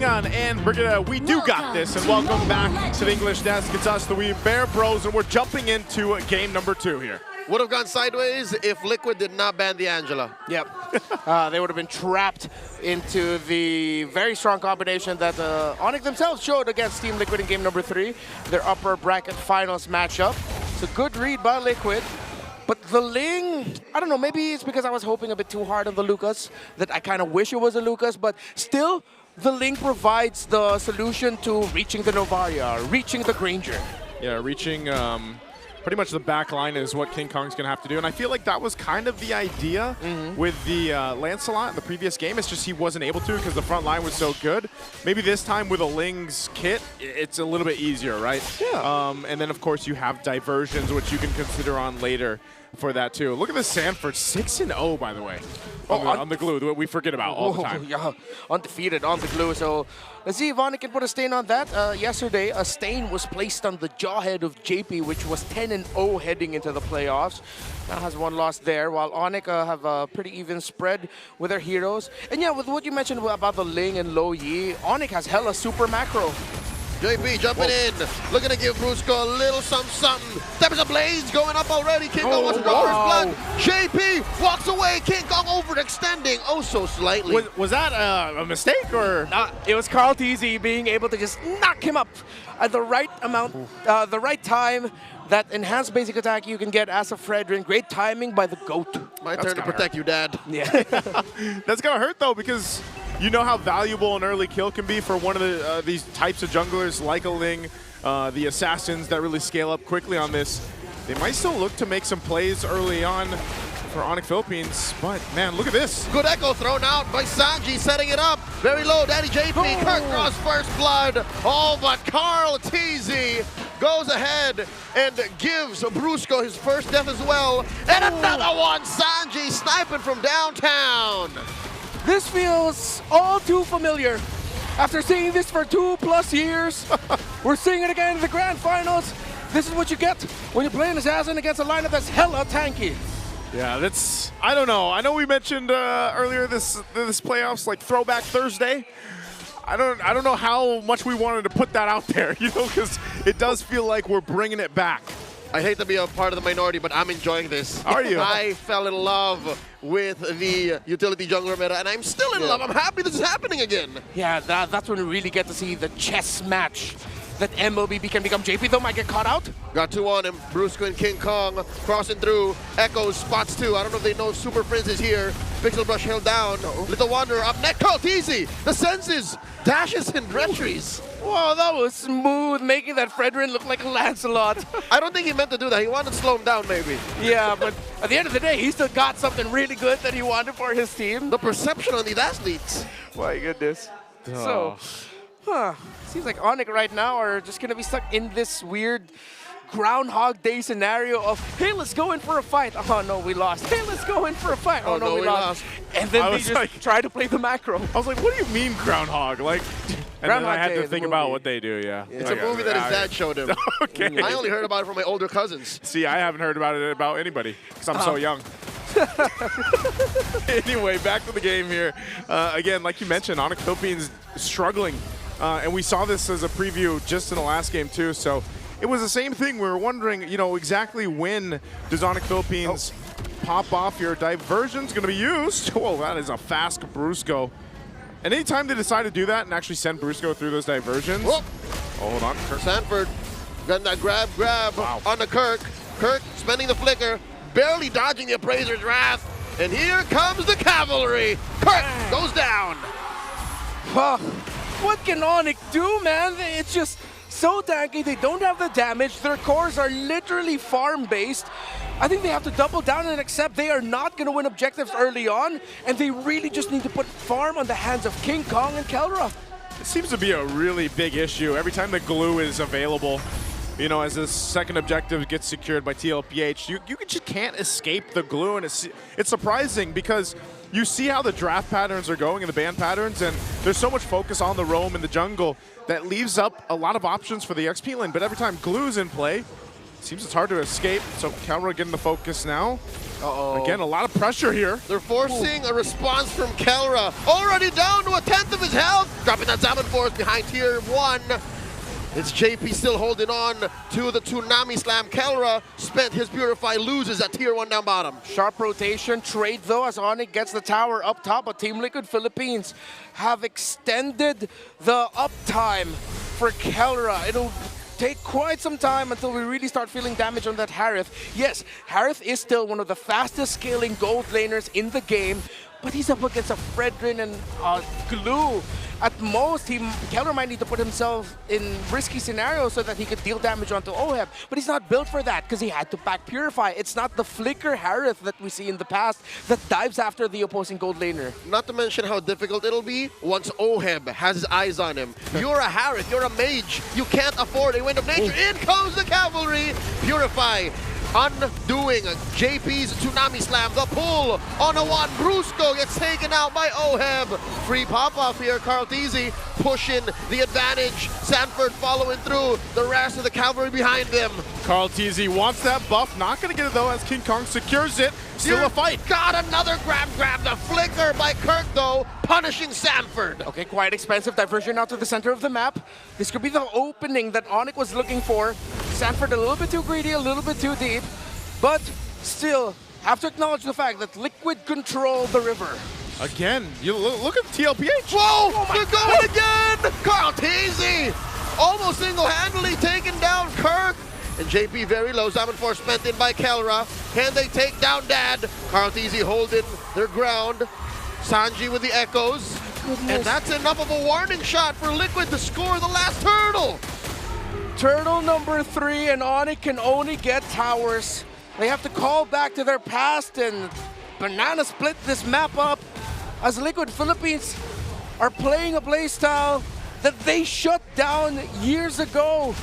hang on, and we do got this, and welcome back to the English Desk. It's us, the We Bear Bros, and we're jumping into game number 2 here. Would have gone sideways if Liquid did not ban the Angela. Yep. They would have been trapped into the very strong combination that ONIC themselves showed against Team Liquid in game number 3, their upper bracket finals matchup. It's a good read by Liquid. But the Ling, I don't know, maybe it's because I was hoping a bit too hard on the Lucas, that I kind of wish it was a Lucas, but still, the Ling provides the solution to reaching the Novaria, reaching the Granger. Yeah, reaching pretty much the back line is what King Kong's going to have to do. And I feel like that was kind of the idea with the Lancelot in the previous game. It's just he wasn't able to because the front line was so good. Maybe this time with a Ling's kit, it's a little bit easier, right? Yeah. And then, of course, you have diversions, which you can consider on later for that, too. Look at this Sanford, 6-0, by the way, on the glue. We forget about all the time. Yeah, undefeated on the glue. So let's see if ONIC can put a stain on that. Yesterday, a stain was placed on the jawhead of JP, which was 10-0 heading into the playoffs. Now has one loss there, while ONIC have a pretty even spread with their heroes. And yeah, with what you mentioned about the Ling and Lo Yi, ONIC has hella super macro. JP jumping in, looking to give Brusco a little something. Steps of Blades going up already. King Kong wants to go for his blood. JP walks away. King Kong overextending oh so slightly. Was that a mistake or? It was Carl TZ being able to just knock him up at the right amount, the right time. That enhanced basic attack you can get as a Fredrin. Great timing by the GOAT. My turn to protect you, Dad. Yeah. That's going to hurt, though, because you know how valuable an early kill can be for one of these types of junglers like a Ling, the assassins that really scale up quickly on this. They might still look to make some plays early on for ONIC Philippines, but man, look at this. Good echo thrown out by Sanji, setting it up. Very low, Daddy JP. Kirk draws first blood. Oh, but Carl TZ goes ahead and gives Brusco his first death as well. And another one, Sanji sniping from downtown. This feels all too familiar. After seeing this for 2+ years, we're seeing it again in the grand finals. This is what you get when you play an assassin against a lineup that's hella tanky. Yeah, that's, I don't know. I know we mentioned earlier this playoffs, like Throwback Thursday. I don't know how much we wanted to put that out there, you know, because it does feel like we're bringing it back. I hate to be a part of the minority, but I'm enjoying this. Are you? I fell in love with the utility jungler meta, and I'm still in love. I'm happy this is happening again. Yeah, that's when we really get to see the chess match that MLBB can become. JP, though, might get caught out. Got 2 on him. Brusco and King Kong crossing through. Echoes spots 2. I don't know if they know Super Prince is here. Pixel Brush held down. Little Wanderer up next. Cold easy. The senses. Dashes and retries. Whoa, that was smooth, making that Fredrin look like a Lancelot. I don't think he meant to do that. He wanted to slow him down, maybe. Yeah, but at the end of the day, he still got something really good that he wanted for his team. The perception on these athletes. My goodness. So, seems like ONIC right now are just going to be stuck in this weird Groundhog Day scenario of, hey, let's go in for a fight. Oh, no, we lost. Hey, let's go in for a fight. Oh, no, we lost. And then they just try to play the macro. I was like, what do you mean Groundhog? Like, and then I had to think about what they do, yeah. It's a movie that his dad showed him. Okay. I only heard about it from my older cousins. See, I haven't heard about it about anybody because I'm so young. Anyway, back to the game here. Again, like you mentioned, ONIC Philippines struggling. And we saw this as a preview just in the last game, too. So it was the same thing. We were wondering, you know, exactly when does ONIC Philippines pop off here. Diversion's going to be used. Oh, that is a fast Brusco. And anytime they decide to do that and actually send Brusco through those diversions. Oh, hold on. Sanford got that grab on the Kirk. Kirk spending the flicker, barely dodging the Appraiser's wrath. And here comes the cavalry. Kirk goes down. What can ONIC do, man? It's just so tanky. They don't have the damage. Their cores are literally farm-based. I think they have to double down and accept they are not going to win objectives early on, and they really just need to put farm on the hands of King Kong and Kelra. It seems to be a really big issue. Every time the glue is available, you know, as this second objective gets secured by TLPH, you just can't escape the glue, and it's surprising because you see how the draft patterns are going and the ban patterns, and there's so much focus on the roam in the jungle that leaves up a lot of options for the XP lane. But every time glue's in play, Seems it's hard to escape, so Kelra getting the focus now. Uh-oh. Again, a lot of pressure here. They're forcing a response from Kelra. Already down to a 10th of his health. Dropping that Zaman Force behind tier 1. It's JP still holding on to the Tsunami Slam. Kelra spent his Purify, loses at tier 1 down bottom. Sharp rotation, trade though as ONIC gets the tower up top, but Team Liquid Philippines have extended the uptime for Kelra. It'll take quite some time until we really start feeling damage on that Harith. Yes, Harith is still one of the fastest scaling gold laners in the game, but he's up against a Fredrin and Glue. At most, Kelra might need to put himself in risky scenarios so that he could deal damage onto OHEB, but he's not built for that because he had to back Purify. It's not the flicker Harith that we see in the past that dives after the opposing gold laner. Not to mention how difficult it'll be once OHEB has his eyes on him. You're a Harith, you're a mage. You can't afford a Wind of Nature. In comes the cavalry. Purify undoing JP's Tsunami Slam. The pull on a one. Brusco gets taken out by OHEB. Free pop-off here. Carl Teasy pushing the advantage. Sanford following through. The rest of the cavalry behind them. Carl TZ wants that buff. Not going to get it though as King Kong secures it. Still a fight. Got another grab. The flicker by Kirk though, punishing Sanford. Okay, quite expensive diversion out to the center of the map. This could be the opening that ONIC was looking for. Sanford a little bit too greedy, a little bit too deep, but still have to acknowledge the fact that Liquid control the river. Again, you look at TLPH. Whoa, they're going again! Carl Teasy almost single-handedly taking down Kirk. And JP very low. Zaman Force spent in by Kelra. Can they take down Dad? Carl Teasy holding their ground. Sanji with the echoes. And that's enough of a warning shot for Liquid to score the last turtle. Turtle number 3, and ONIC can only get towers. They have to call back to their past and banana split this map up as Liquid Philippines are playing a playstyle that they shut down years ago.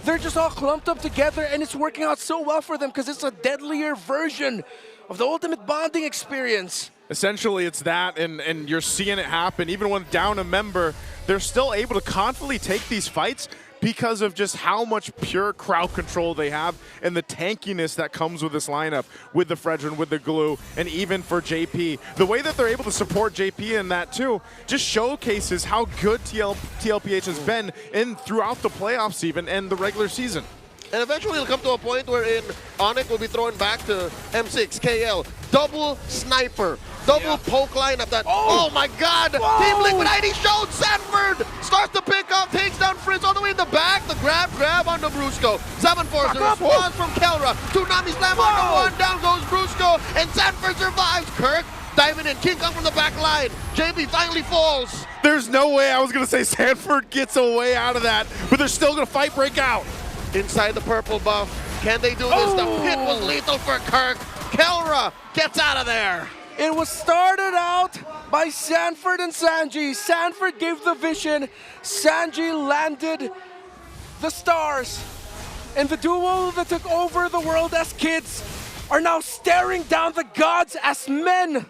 They're just all clumped up together and it's working out so well for them because it's a deadlier version of the ultimate bonding experience. Essentially, it's that, and you're seeing it happen. Even when down a member, they're still able to confidently take these fights because of just how much pure crowd control they have and the tankiness that comes with this lineup, with the Fredrin, with the Glue, and even for JP. The way that they're able to support JP in that too just showcases how good TLPH has been throughout the playoffs even and the regular season. And eventually it'll come to a point wherein ONIC will be throwing back to M6, KL. Double sniper, double poke lineup. That, oh my God! Whoa. Team Liquid ID showed Sanford! Starts to pick up, takes down Fritz all the way in the back. The grab on the Brusco. Zaman Force, the response from Kelra. Tsunami Slam on the one, down goes Brusco, and Sanford survives. Kirk diving in, King Kong from the back line. JP finally falls. There's no way I was going to say Sanford gets away out of that, but they're still going to fight break out. Inside the purple buff. Can they do this? The hit was lethal for Kirk. Kelra gets out of there. It was started out by Sanford and Sanji. Sanford gave the vision. Sanji landed the stars. And the duo that took over the world as kids are now staring down the gods as men.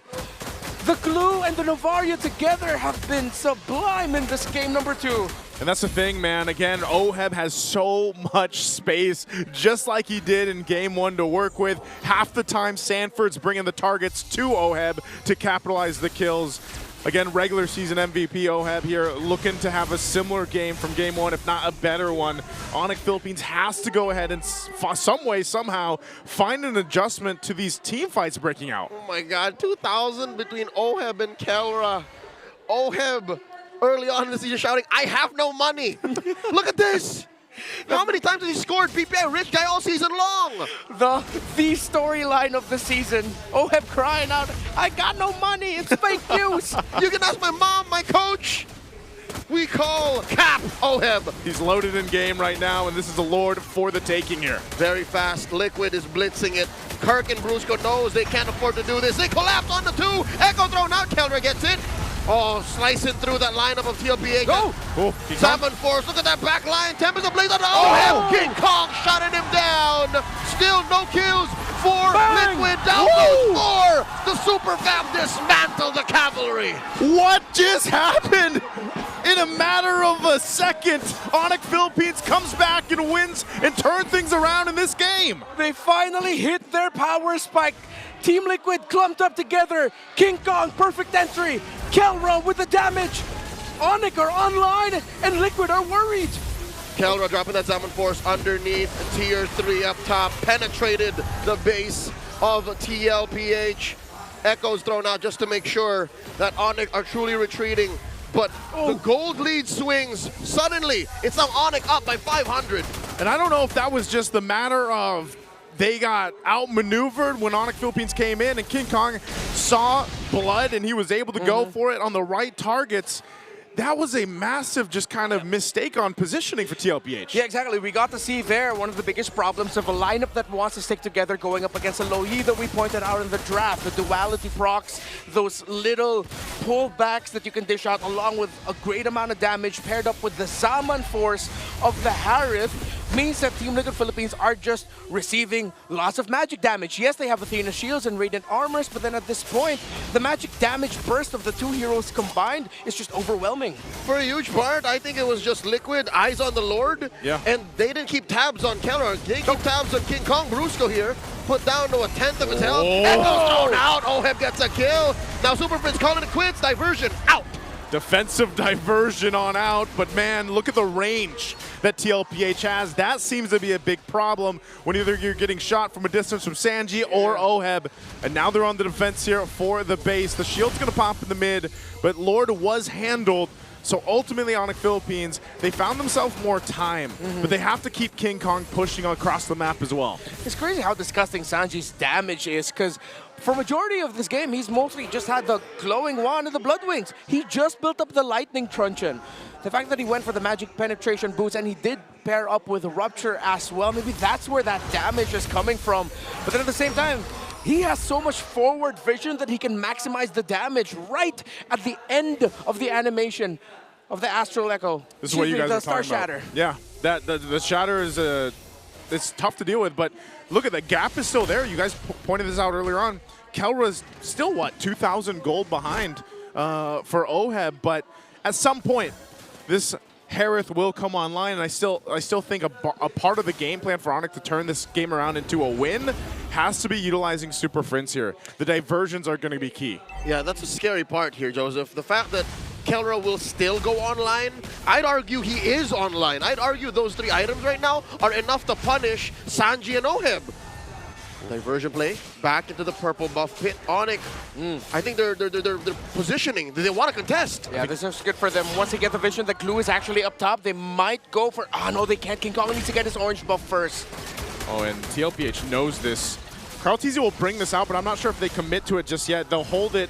The Glue and the Novaria together have been sublime in this game number 2. And that's the thing, man. Again, OHEB has so much space, just like he did in Game 1 to work with. Half the time, Sanford's bringing the targets to OHEB to capitalize the kills. Again, regular season MVP OHEB here looking to have a similar game from Game 1, if not a better one. ONIC Philippines has to go ahead and some way, somehow, find an adjustment to these team fights breaking out. Oh my God, 2,000 between OHEB and Kelra. OHEB early on in the season shouting, I have no money. Look at this. How many times has he scored PPI rich guy all season long? The storyline of the season. OHEB crying out, I got no money, it's fake news. You can ask my mom, my coach. We call Cap OHEB. He's loaded in game right now, and this is the Lord for the taking here. Very fast. Liquid is blitzing it. Kirk and Brusco knows they can't afford to do this. They collapse on the 2. Echo thrown out. Kelra gets it. Oh, slicing through that lineup of TLPA. Go! Zaman Force, look at that back line. Tempest ablaze on the OHEB. King Kong shutting him down. Still no kills for Liquid. Down goes 4. The Super Fam dismantled the cavalry. What just happened? in a matter of a second, ONIC Philippines comes back and wins and turns things around in this game. They finally hit their power spike. Team Liquid clumped up together. King Kong, perfect entry. Kelra with the damage. ONIC are online and Liquid are worried. Kelra dropping that Zaman Force underneath tier 3 up top, penetrated the base of TLPH. Echoes thrown out just to make sure that ONIC are truly retreating. But the gold lead swings. Suddenly, it's now ONIC up by 500. And I don't know if that was just the matter of they got outmaneuvered when ONIC Philippines came in and King Kong saw blood and he was able to go for it on the right targets. That was a massive just kind of mistake on positioning for TLPH. Yeah, exactly. We got to see there one of the biggest problems of a lineup that wants to stick together going up against a Lohi that we pointed out in the draft. The duality procs, those little pullbacks that you can dish out along with a great amount of damage paired up with the Zaman Force of the Harith means that Team Liquid Philippines are just receiving lots of magic damage. Yes, they have Athena shields and Radiant armors, but then at this point, the magic damage burst of the two heroes combined is just overwhelming. For a huge part, I think it was just Liquid, eyes on the Lord, and they didn't keep tabs on Kelra. They keep tabs on King Kong. Brusco here, put down to a 1/10 of his health. Echo's thrown out. OHEB gets a kill. Now Super Prince calling it quits. Diversion out. Defensive diversion on out, but man, look at the range that TLPH has. That seems to be a big problem when either you're getting shot from a distance from Sanji or OHEB. And now they're on the defense here for the base. The shield's gonna pop in the mid, but Lord was handled. So ultimately, ONIC Philippines, they found themselves more time, but they have to keep King Kong pushing across the map as well. It's crazy how disgusting Sanji's damage is, because for majority of this game, he's mostly just had the glowing wand and the blood wings. He just built up the lightning truncheon. The fact that he went for the magic penetration boots and he did pair up with rupture as well, maybe that's where that damage is coming from. But then at the same time, he has so much forward vision that he can maximize the damage right at the end of the animation of the Astral Echo. This is what you guys are Star talking Shatter. about. Yeah, the Shatter is it's tough to deal with, but look at the gap is still there. You guys pointed this out earlier on. Kelra's still, what, 2,000 gold behind for OHEB, but at some point, this Harith will come online, and I still think a part of the game plan for ONIC to turn this game around into a win has to be utilizing Super Friends here. The diversions are going to be key. Yeah, that's the scary part here, Joseph. The fact that Kelra will still go online, I'd argue he is online. I'd argue those 3 items right now are enough to punish Sanji and OHEB. Diversion play, back into the purple buff pit. ONIC, I think they're positioning. They want to contest. Yeah, this is good for them. Once they get the vision, the glue is actually up top. They might go for, no, they can't. King Kong needs to get his orange buff first. Oh, and TLPH knows this. Carl TZ will bring this out, but I'm not sure if they commit to it just yet. They'll hold it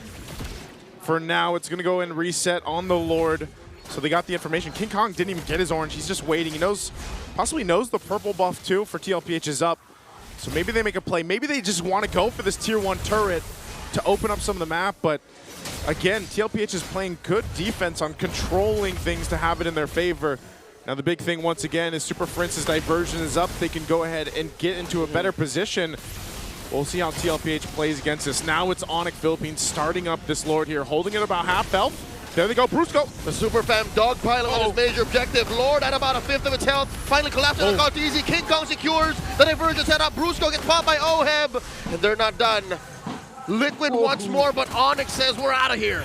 for now. It's going to go and reset on the Lord. So they got the information. King Kong didn't even get his orange. He's just waiting. He possibly knows the purple buff too for TLPH is up. So maybe they make a play. Maybe they just want to go for this tier 1 turret to open up some of the map. But again, TLPH is playing good defense on controlling things to have it in their favor. Now the big thing once again is Super Prince's diversion is up. They can go ahead and get into a better position. We'll see how TLPH plays against this. Now it's ONIC Philippines starting up this Lord here, holding it about half health. There they go, Brusco. The Super Fam dogpiling on his major objective. Lord at about a 1/5 of its health. Finally collapsing on Carl TZ. King Kong secures the diversion set up. Brusco gets popped by OHEB. And they're not done. Liquid once more, but ONIC says we're out of here.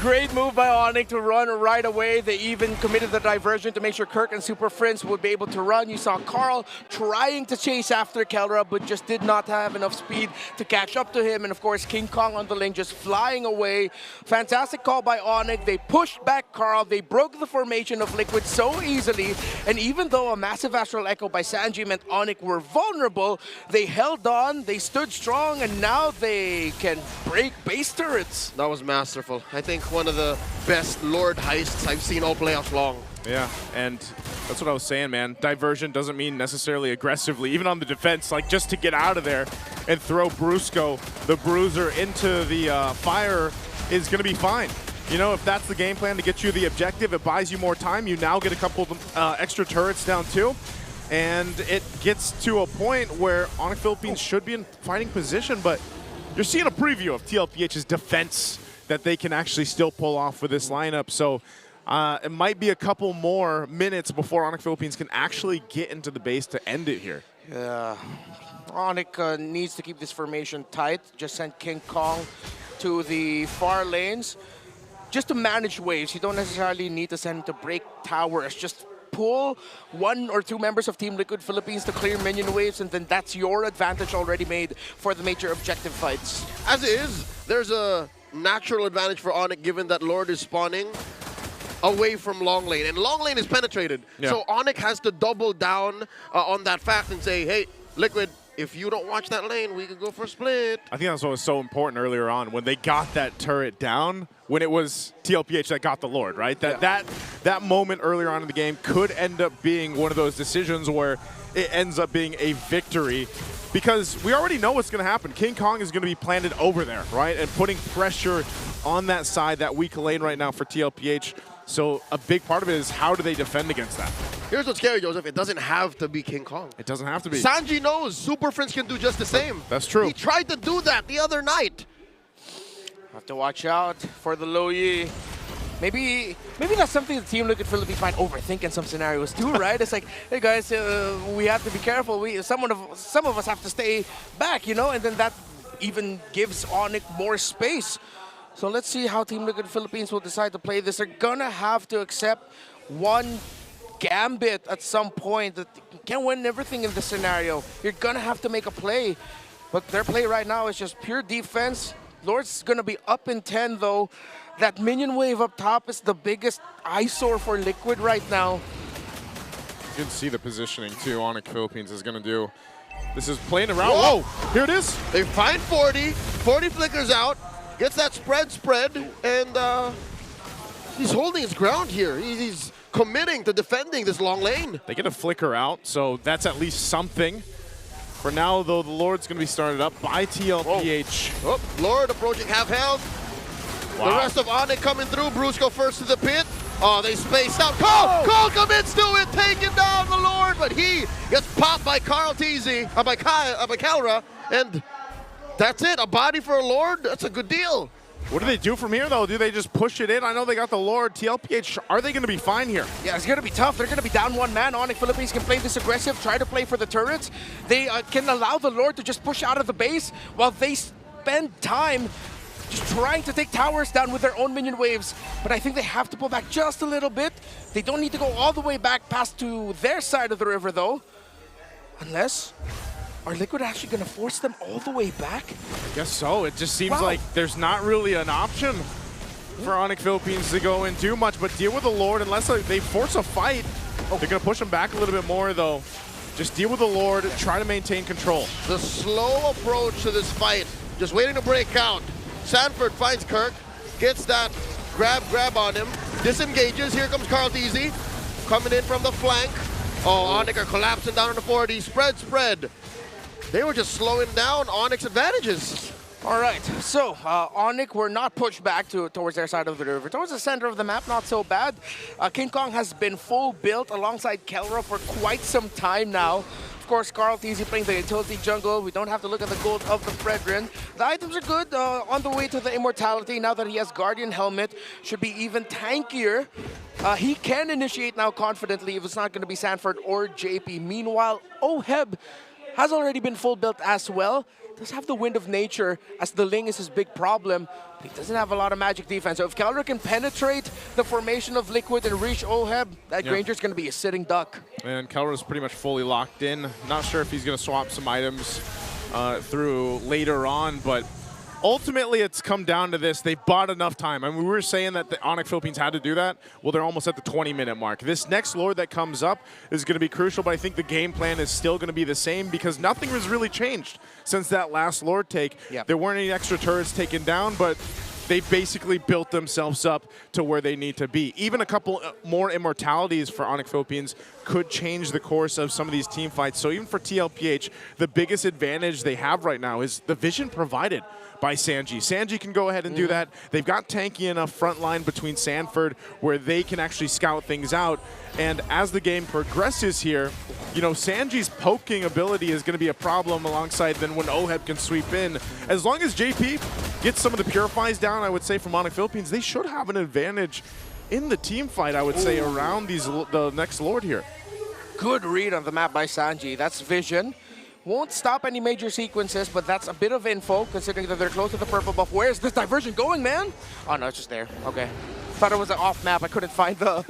Great move by ONIC to run right away. They even committed the diversion to make sure Kirk and Super Friends would be able to run. You saw Carl trying to chase after Kelra, but just did not have enough speed to catch up to him. And of course, King Kong on the lane just flying away. Fantastic call by ONIC. They pushed back Carl. They broke the formation of Liquid so easily. And even though a massive Astral Echo by Sanji meant ONIC were vulnerable, they held on, they stood strong, and now they can break base turrets. That was masterful. I think one of the best Lord heists I've seen all playoffs long. Yeah, and that's what I was saying, man. Diversion doesn't mean necessarily aggressively, even on the defense, like just to get out of there and throw Brusco, the Bruiser, into the fire is going to be fine. You know, if that's the game plan to get you the objective, it buys you more time. You now get a couple of extra turrets down too. And it gets to a point where ONIC Philippines should be in fighting position, but you're seeing a preview of TLPH's defense that they can actually still pull off with this lineup. So it might be a couple more minutes before ONIC Philippines can actually get into the base to end it here. Yeah. ONIC needs to keep this formation tight. Just send King Kong to the far lanes. Just to manage waves, you don't necessarily need to send him to break towers. Just pull 1 or 2 members of Team Liquid Philippines to clear minion waves, and then that's your advantage already made for the major objective fights. As is, there's a natural advantage for ONIC given that Lord is spawning away from long lane, and long lane is penetrated. Yeah. So ONIC has to double down on that fact and say, hey, Liquid, if you don't watch that lane, we can go for a split. I think that's what was so important earlier on when they got that turret down, when it was TLPH that got the Lord, right? That moment earlier on in the game could end up being one of those decisions where it ends up being a victory, because we already know what's going to happen. King Kong is going to be planted over there, right? And putting pressure on that side, that weak lane right now for TLPH. So a big part of it is how do they defend against that? Here's what's scary, Joseph. It doesn't have to be King Kong. It doesn't have to be. Sanji knows Super Friends can do just the same. That's true. He tried to do that the other night. Have to watch out for the low Yi. Maybe that's something the Team Liquid Philippines might overthink in some scenarios too, right? It's like, hey guys, we have to be careful. Some of us have to stay back, you know, and then that even gives ONIC more space. So let's see how Team Liquid Philippines will decide to play this. They're gonna have to accept one gambit at some point. That you can't win everything in this scenario. You're gonna have to make a play. But their play right now is just pure defense. Lord's gonna be up in 10 though. That minion wave up top is the biggest eyesore for Liquid right now. You can see the positioning too ONIC Philippines is going to do. This is playing around. Whoa, here it is. They find 40. 40 flickers out. Gets that spread, and he's holding his ground here. He's committing to defending this long lane. They get a flicker out, so that's at least something. For now, though, the Lord's going to be started up by TLPH. Oh, Lord approaching half health. Wow. The rest of ONIC coming through. Brusco first to the pit. Oh, they spaced out. Cole commits to it, taking down the Lord, but he gets popped by Carl Teasy, by Calra, and that's it. A body for a Lord. That's a good deal. What do they do from here, though? Do they just push it in? I know they got the Lord. TLPH, are they going to be fine here? Yeah, it's going to be tough. They're going to be down 1 man. ONIC Philippines can play this aggressive, try to play for the turrets. They can allow the Lord to just push out of the base while they spend time just trying to take towers down with their own minion waves. But I think they have to pull back just a little bit. They don't need to go all the way back past to their side of the river, though. Unless... are Liquid actually going to force them all the way back? I guess so. It just seems like there's not really an option for ONIC Philippines to go and do much, but deal with the Lord unless they force a fight. They're going to push them back a little bit more, though. Just deal with the Lord, try to maintain control. The slow approach to this fight, just waiting to break out. Sanford finds Kirk, gets that grab on him, disengages. Here comes Carl Teasy, coming in from the flank. Oh, ONIC are collapsing down on the 40. Spread. They were just slowing down ONIC's advantages. All right, so ONIC were not pushed back towards their side of the river. Towards the center of the map, not so bad. King Kong has been full built alongside Kelra for quite some time now. Of course, Carl Teasy playing the utility jungle. We don't have to look at the gold of the Fredrin. The items are good on the way to the immortality. Now that he has Guardian Helmet, should be even tankier. He can initiate now confidently if it's not going to be Sanford or JP. Meanwhile, Oheb has already been full built as well. Does have the Wind of Nature as the Ling is his big problem. But he doesn't have a lot of magic defense. So if Kelra can penetrate the formation of Liquid and reach Oheb, that Granger's going to be a sitting duck. And Kelra's pretty much fully locked in. Not sure if he's going to swap some items through later on, but ultimately, it's come down to this. They bought enough time. I mean, we were saying that the ONIC Philippines had to do that. Well, they're almost at the 20-minute mark. This next Lord that comes up is going to be crucial, but I think the game plan is still going to be the same because nothing has really changed since that last Lord take. Yep. There weren't any extra turrets taken down, but they basically built themselves up to where they need to be. Even a couple more immortalities for ONIC Philippines could change the course of some of these team fights. So even for TLPH, the biggest advantage they have right now is the vision provided by Sanji. Sanji can go ahead and do that. They've got tanky enough front line between Sanford where they can actually scout things out. And as the game progresses here, you know, Sanji's poking ability is going to be a problem alongside then when Oheb can sweep in. As long as JP gets some of the purifies down, I would say, from ONIC Philippines, they should have an advantage in the team fight, I would say, around the next Lord here. Good read on the map by Sanji. That's vision. Won't stop any major sequences, but that's a bit of info considering that they're close to the purple buff. Where's this diversion going, man? Oh no, it's just there. Okay. Thought it was an off map. I couldn't find the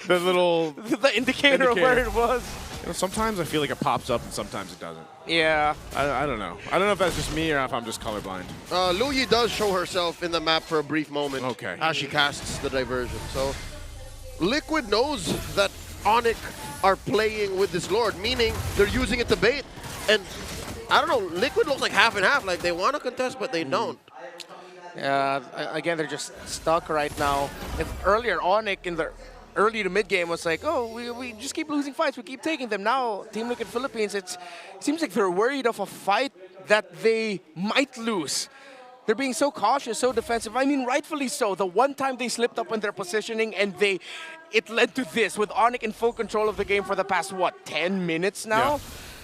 The little the indicator of where it was. You know, sometimes I feel like it pops up and sometimes it doesn't. Yeah. I don't know. I don't know if that's just me or if I'm just colorblind. Luyi does show herself in the map for a brief moment. Okay. As she casts the diversion. So Liquid knows that ONIC are playing with this Lord, meaning they're using it to bait. And I don't know, Liquid looks like half and half. Like they want to contest, but they don't. Again, they're just stuck right now. If earlier, ONIC in the early to mid game was like, oh, we just keep losing fights, we keep taking them. Now, Team Liquid Philippines, it seems like they're worried of a fight that they might lose. They're being so cautious, so defensive. I mean, rightfully so. The one time they slipped up in their positioning and it led to this, with ONIC in full control of the game for the past, what, 10 minutes now? Yeah.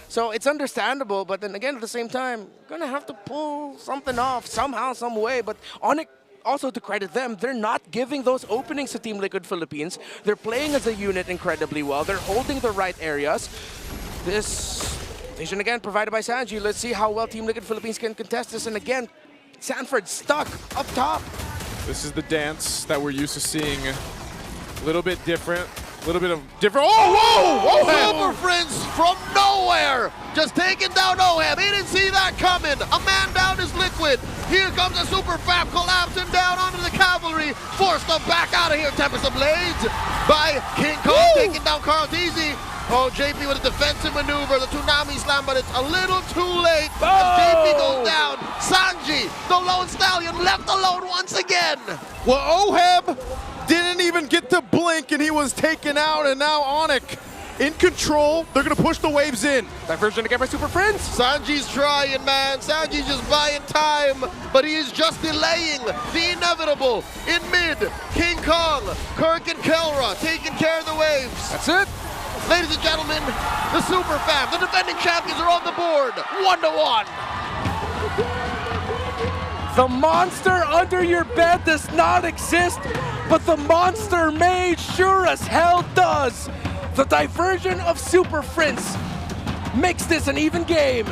So it's understandable, but then again, at the same time, gonna have to pull something off somehow, some way. But ONIC, also to credit them, they're not giving those openings to Team Liquid Philippines. They're playing as a unit incredibly well. They're holding the right areas. This vision again provided by Sanji. Let's see how well Team Liquid Philippines can contest this. And again, Sanford stuck up top. This is the dance that we're used to seeing. A little bit different. A little bit of different. Oh, whoa! Super Friends from nowhere! Just taking down Oheb. He didn't see that coming. A man down is Liquid. Here comes a Super Fab collapsing down onto the cavalry. Forced them back out of here. Tempest of Blades by King Kong taking down Carl Teasy. Oh, JP with a defensive maneuver, the Toonami Slam, but it's a little too late as JP goes down. Sanji, the lone stallion, left alone once again. Well, Oheb didn't even get to blink and he was taken out, and now ONIC in control. They're gonna push the waves in. Diversion again by Super Friends. Sanji's trying, man. Sanji's just buying time, but he is just delaying the inevitable. In mid, King Kong, Kirk and Kelra taking care of the waves. That's it. Ladies and gentlemen, the Super Fam, the defending champions are on the board, 1-1. The monster under your bed does not exist, but the monster mage sure as hell does. The diversion of Super Friends makes this an even game.